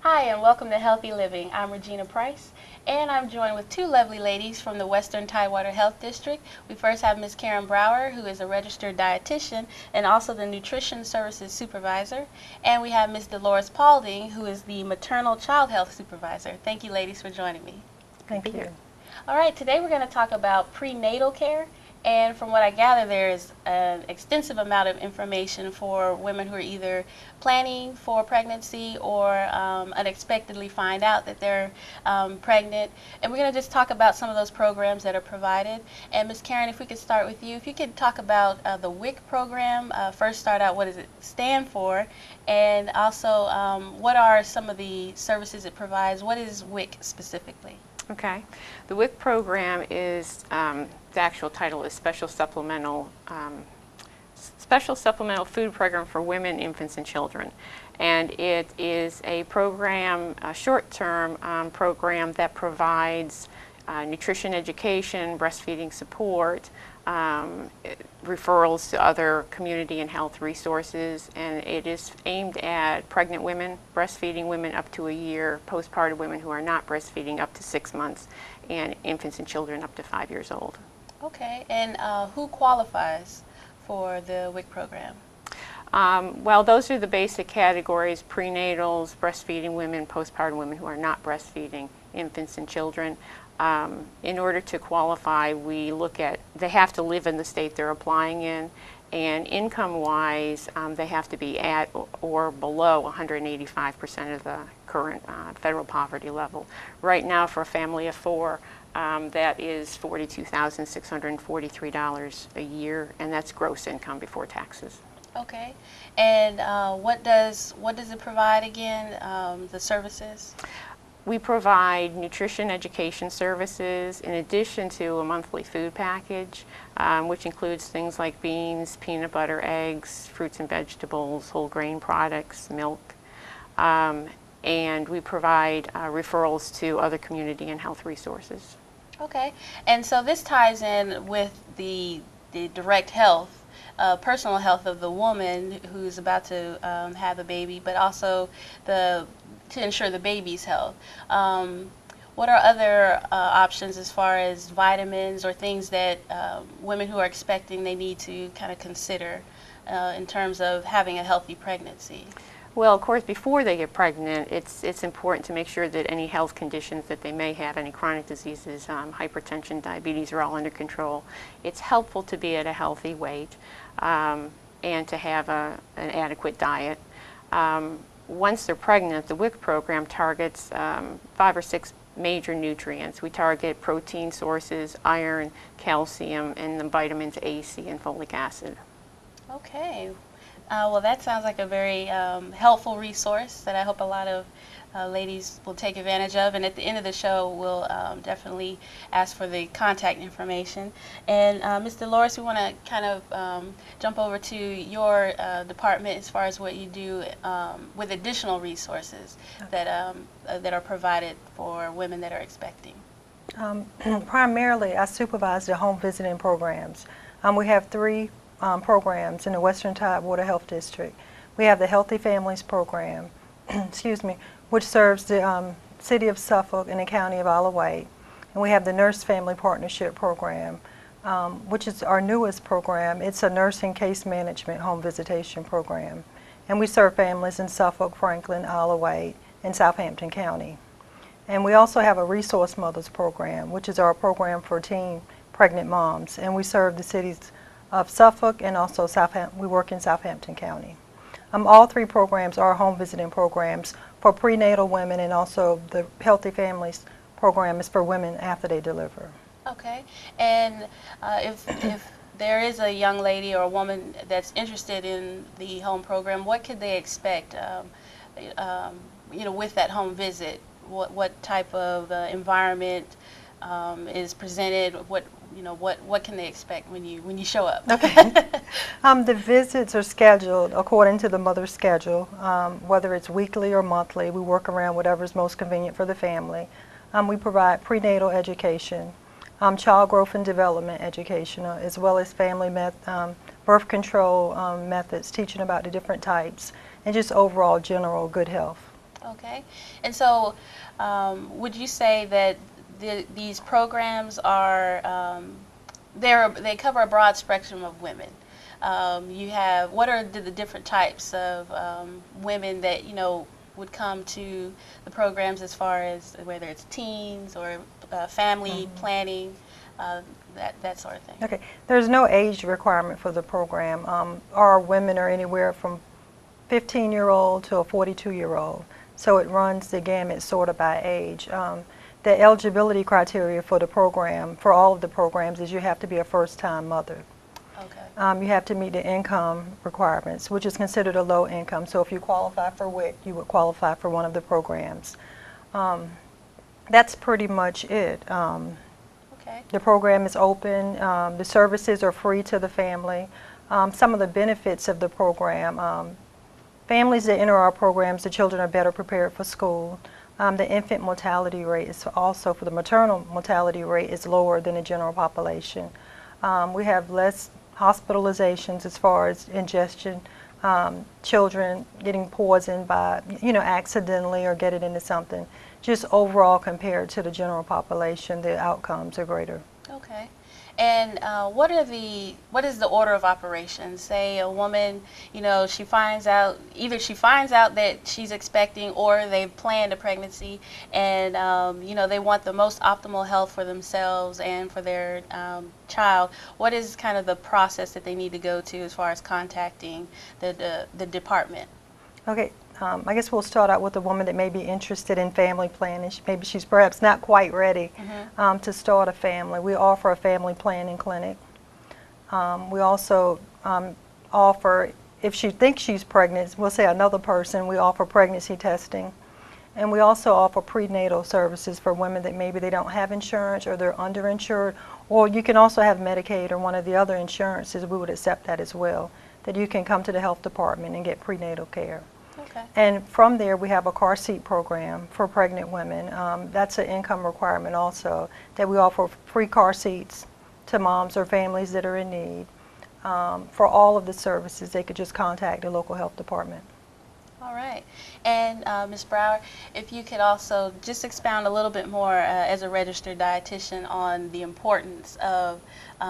Hi, and welcome to Healthy Living. I'm Regina Price, and I'm joined with two lovely ladies from the Western Tidewater Health District. We first have Ms. Karen Brower, who is a registered dietitian and also the Nutrition Services Supervisor. And we have Ms. Dolores Paulding, who is the Maternal Child Health Supervisor. Thank you, ladies, for joining me. Thank you. All right, today we're going to talk about prenatal care. And from what I gather, there is an extensive amount of information for women who are either planning for pregnancy or unexpectedly find out that they're pregnant. And we're going to just talk about some of those programs that are provided. And Ms. Karen, if we could start with you, if you could talk about the WIC program, first start out, what does it stand for? And also, what are some of the services it provides? What is WIC specifically? Okay. The WIC program is, the actual title is Special Supplemental Food Program for Women, Infants, and Children. And it is a program, a short-term program that provides nutrition education, breastfeeding support, referrals to other community and health resources, and it is aimed at pregnant women, breastfeeding women up to a year, postpartum women who are not breastfeeding up to 6 months, and infants and children up to 5 years old. Okay, and who qualifies for the WIC program? Well, those are the basic categories: prenatals, breastfeeding women, postpartum women who are not breastfeeding, infants and children. In order to qualify, we look at, they have to live in the state they're applying in, and income-wise, they have to be at or below 185% of the current federal poverty level. Right now, for a family of four, that is $42,643 a year, and that's gross income before taxes. Okay, and what does it provide again? The services? We provide nutrition education services in addition to a monthly food package, which includes things like beans, peanut butter, eggs, fruits and vegetables, whole grain products, milk, and we provide referrals to other community and health resources. Okay, and so this ties in with the direct health, personal health of the woman who's about to have a baby, but also to ensure the baby's health. What are other options as far as vitamins or things that women who are expecting they need to kind of consider in terms of having a healthy pregnancy? Well, of course, before they get pregnant, it's important to make sure that any health conditions that they may have, any chronic diseases, hypertension, diabetes, are all under control. It's helpful to be at a healthy weight and to have an adequate diet. Once they're pregnant, the WIC program targets 5 or 6 major nutrients. We target protein sources, iron, calcium, and the vitamins A, C, and folic acid. Okay. Well, that sounds like a very helpful resource that I hope a lot of ladies will take advantage of. And at the end of the show, we'll definitely ask for the contact information. And Ms. Dolores, we want to kind of jump over to your department as far as what you do with additional resources that are provided for women that are expecting. Primarily, I supervise the home visiting programs. We have 3 programs in the Western Tidewater Health District. We have the Healthy Families Program, excuse me, which serves the city of Suffolk and the county of Isle of Wight. And we have the Nurse Family Partnership Program, which is our newest program. It's a nursing case management home visitation program. And we serve families in Suffolk, Franklin, Isle of Wight, and Southampton County. And we also have a Resource Mothers Program, which is our program for teen pregnant moms. And we serve the cities of Suffolk and also we work in Southampton County. All 3 programs are home visiting programs for prenatal women, and also the Healthy Families program is for women after they deliver. Okay, and if there is a young lady or a woman that's interested in the home program, what could they expect? With that home visit, what type of environment is presented? What can they expect when you show up? Okay. The visits are scheduled according to the mother's schedule, whether it's weekly or monthly. We work around whatever's most convenient for the family. We provide prenatal education, child growth and development education, as well as family birth control methods, teaching about the different types, and just overall general good health. Okay. And so would you say that these programs are, they cover a broad spectrum of women? You have, what are the different types of women that, would come to the programs, as far as whether it's teens or family planning, that sort of thing? Okay, there's no age requirement for the program. Our women are anywhere from 15-year-old to a 42-year-old, so it runs the gamut sort of by age. The eligibility criteria for the program, for all of the programs, is you have to be a first-time mother. Okay. You have to meet the income requirements, which is considered a low income. So if you qualify for WIC, you would qualify for one of the programs. That's pretty much it. Okay. The program is open. The services are free to the family. Some of the benefits of the program, families that enter our programs, the children are better prepared for school. The infant mortality rate is also, for the maternal mortality rate, is lower than the general population. We have less hospitalizations as far as ingestion, children getting poisoned by, accidentally or get it into something. Just overall, compared to the general population, the outcomes are greater. Okay. And what is the order of operations? Say a woman, either she finds out that she's expecting, or they've planned a pregnancy, and they want the most optimal health for themselves and for their child. What is kind of the process that they need to go to as far as contacting the department? Okay. I guess we'll start out with a woman that may be interested in family planning. Maybe she's perhaps not quite ready to start a family. We offer a family planning clinic. We also offer, if she thinks she's pregnant, we'll say another person, we offer pregnancy testing. And we also offer prenatal services for women that maybe they don't have insurance, or they're underinsured, or you can also have Medicaid or one of the other insurances. We would accept that as well, that you can come to the health department and get prenatal care. Okay. And from there, we have a car seat program for pregnant women. That's an income requirement also, that we offer free car seats to moms or families that are in need. For all of the services, they could just contact the local health department. All right. And Ms. Brower, if you could also just expound a little bit more as a registered dietitian on the importance of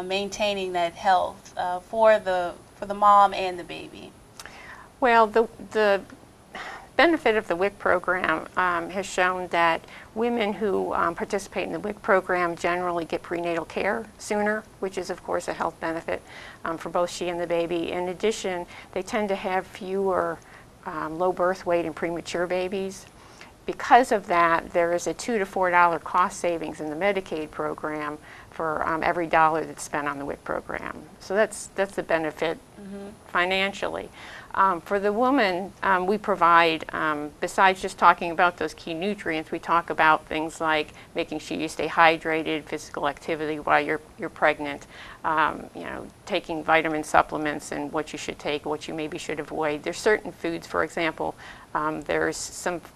maintaining that health for the mom and the baby. Well, the benefit of the WIC program has shown that women who participate in the WIC program generally get prenatal care sooner, which is of course a health benefit for both she and the baby. In addition, they tend to have fewer low birth weight and premature babies. Because of that, there is a $2 to $4 cost savings in the Medicaid program for every dollar that's spent on the WIC program. So that's the benefit financially. For the woman, we provide, besides just talking about those key nutrients, we talk about things like making sure you stay hydrated, physical activity while you're pregnant, taking vitamin supplements and what you should take, what you maybe should avoid. There's certain foods, for example, there's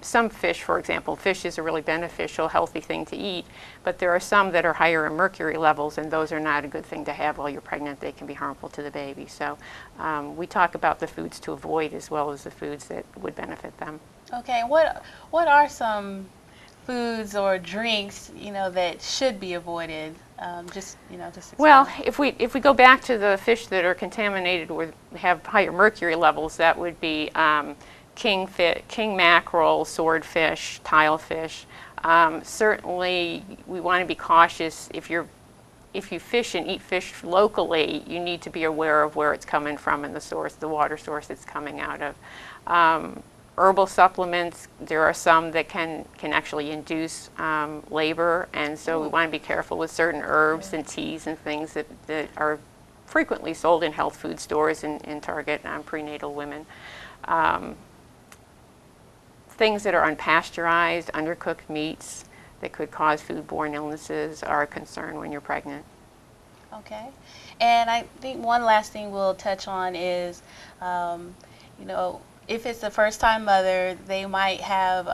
some fish, for example. Fish is a really beneficial, healthy thing to eat, but there are some that are higher in mercury levels, and those are not a good thing to have while you're pregnant. They can be harmful to the baby. So we talk about the foods to avoid as well as the foods that would benefit them. Okay. What are some foods or drinks that should be avoided? Just well, if we go back to the fish that are contaminated or have higher mercury levels, that would be king mackerel, swordfish, tilefish. Certainly, we want to be cautious. If you fish and eat fish locally, you need to be aware of where it's coming from and the source, the water source it's coming out of. Herbal supplements, there are some that can actually induce labor, and so we want to be careful with certain herbs and teas and things that are frequently sold in health food stores and target prenatal women. Things that are unpasteurized, undercooked meats that could cause foodborne illnesses are a concern when you're pregnant. Okay. And I think one last thing we'll touch on is, if it's a first-time mother, they might have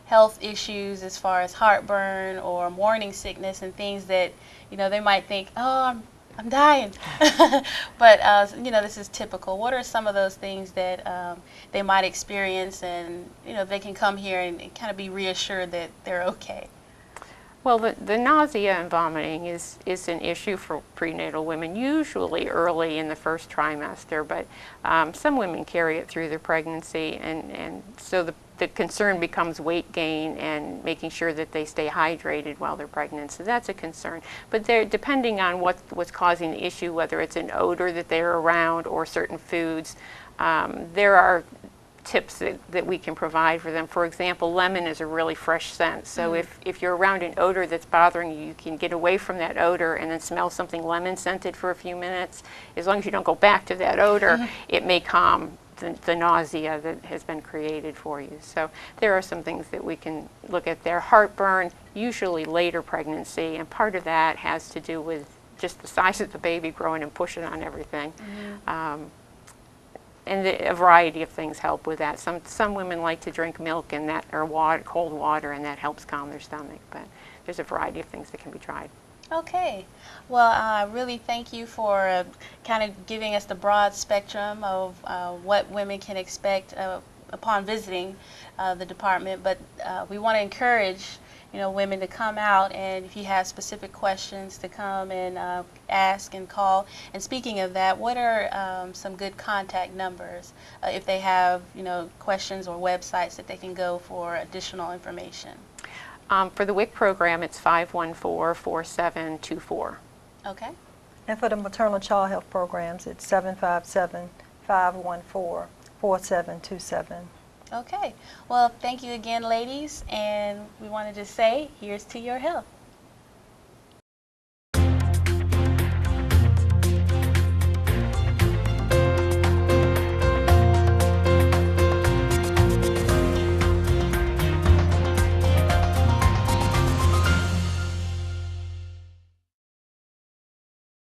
health issues as far as heartburn or morning sickness and things that, they might think, oh, I'm dying. But, you know, this is typical. What are some of those things that they might experience, and, you know, they can come here and kind of be reassured that they're okay? Well, the nausea and vomiting is an issue for prenatal women, usually early in the first trimester, but some women carry it through their pregnancy, and so the concern becomes weight gain and making sure that they stay hydrated while they're pregnant. So that's a concern. But depending on what's causing the issue, whether it's an odor that they're around or certain foods, there are tips that we can provide for them. For example, lemon is a really fresh scent. So if you're around an odor that's bothering you, you can get away from that odor and then smell something lemon scented for a few minutes. As long as you don't go back to that odor, it may calm the nausea that has been created for you. So there are some things that we can look at there. Heartburn, usually later pregnancy, and part of that has to do with just the size of the baby growing and pushing on everything. And a variety of things help with that. Some women like to drink milk and that, or cold water, and that helps calm their stomach. But there's a variety of things that can be tried. Okay. Well, I really thank you for kind of giving us the broad spectrum of what women can expect upon visiting the department. But we want to encourage, you know, women to come out, and if you have specific questions, to come and ask and call. And speaking of that, what are some good contact numbers if they have, you know, questions or websites that they can go for additional information? For the WIC program, it's 514-4724. Okay. And for the maternal child health programs, it's 757-514-4727. Okay. Well, thank you again, ladies, and we wanted to say, here's to your health.